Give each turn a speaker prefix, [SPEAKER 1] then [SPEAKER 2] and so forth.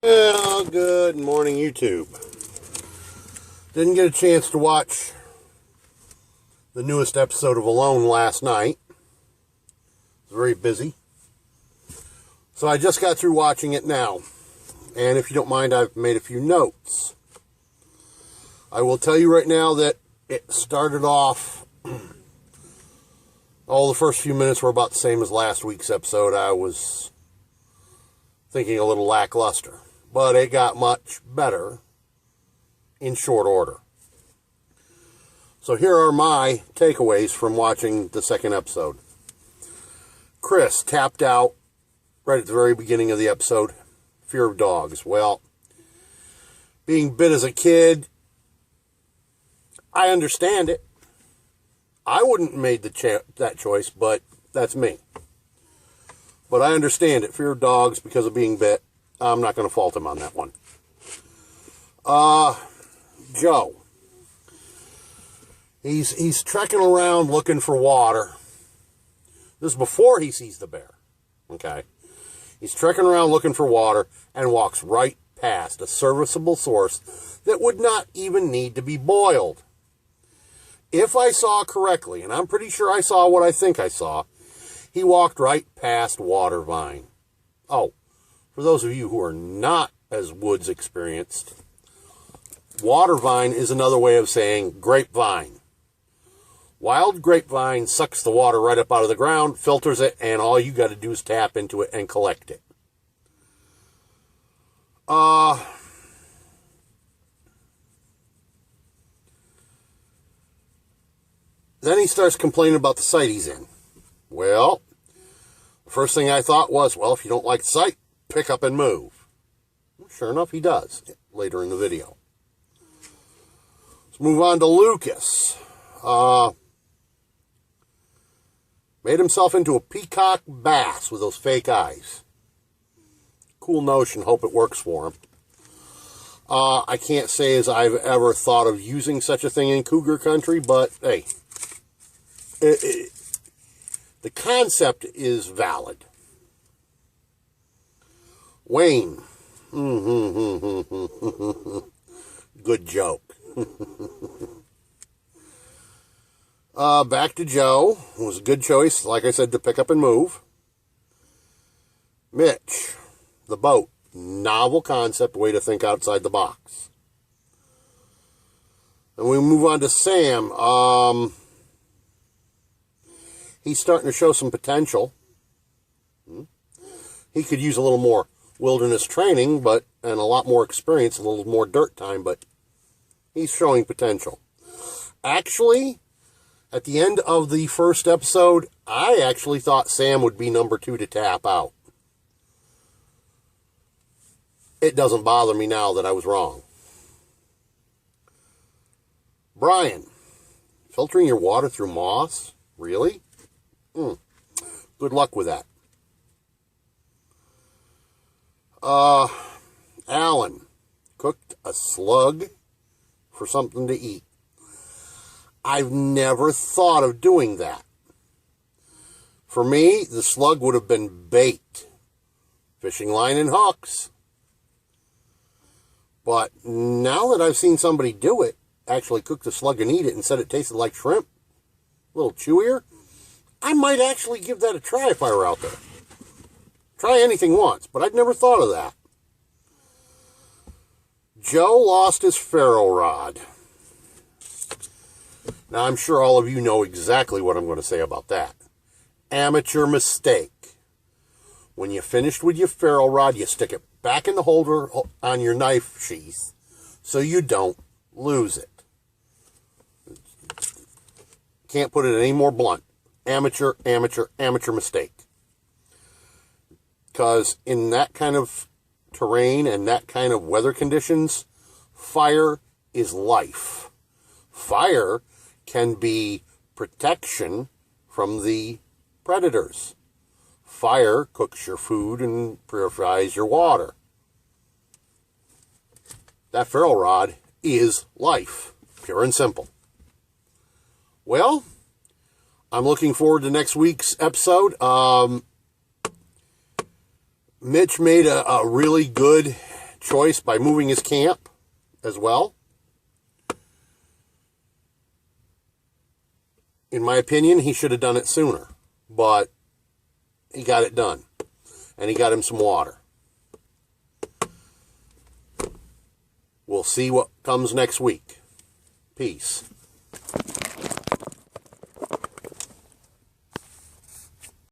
[SPEAKER 1] Well, good morning, YouTube. Didn't get a chance to watch the newest episode of Alone last night. Was very busy. So I just got through watching it now. And if you don't mind, I've made a few notes. I will tell you right now that it started off, the first few minutes were about the same as last week's episode. I was thinking a little lackluster. But it got much better in short order. So here are my takeaways from watching the second episode. Chris tapped out right at the very beginning of the episode. Fear of dogs. Well, being bit as a kid, I understand it. I wouldn't have made that choice, but that's me. But I understand it. Fear of dogs because of being bit. I'm not going to fault him on that one. Joe. He's trekking around looking for water. This is before he sees the bear. Okay. He's trekking around looking for water and walks right past a serviceable source that would not even need to be boiled. If I saw correctly, and I'm pretty sure I saw what I think I saw, he walked right past Watervine. Oh. For those of you who are not as woods experienced, watervine is another way of saying grapevine. Wild grapevine sucks the water right up out of the ground, filters it, and all you got to do is tap into it and collect it. Then he starts complaining about the site he's in. Well, the first thing I thought was, well, if you don't like the site, pick up and move. Sure enough, he does later in the video. Let's move on to Lucas. Made himself into a peacock bass with those fake eyes. Cool notion. Hope it works for him. I can't say as I've ever thought of using such a thing in cougar country, but hey, the concept is valid. Wayne. Good joke. Back to Joe. It was a good choice, like I said, to pick up and move. Mitch. The boat. Novel concept, way to think outside the box. And we move on to Sam. He's starting to show some potential. He could use a little more wilderness training, and a lot more experience, a little more dirt time, but he's showing potential. Actually, at the end of the first episode, I actually thought Sam would be number 2 to tap out. It doesn't bother me now that I was wrong. Brian, filtering your water through moss? Really? Good luck with that. Alan cooked a slug for something to eat. I've never thought of doing that. For me, the slug would have been bait. Fishing line and hooks. But now that I've seen somebody do it, actually cook the slug and eat it and said it tasted like shrimp, a little chewier, I might actually give that a try if I were out there. Try anything once, but I'd never thought of that. Joe lost his ferro rod. Now, I'm sure all of you know exactly what I'm going to say about that. Amateur mistake. When you're finished with your ferro rod, you stick it back in the holder on your knife sheath so you don't lose it. Can't put it any more blunt. Amateur mistake. Because in that kind of terrain and that kind of weather conditions, fire is life. Fire can be protection from the predators. Fire cooks your food and purifies your water. That ferro rod is life, pure and simple. Well, I'm looking forward to next week's episode. Mitch made a really good choice by moving his camp as well. In my opinion, he should have done it sooner, but he got it done, and he got him some water. We'll see what comes next week. Peace.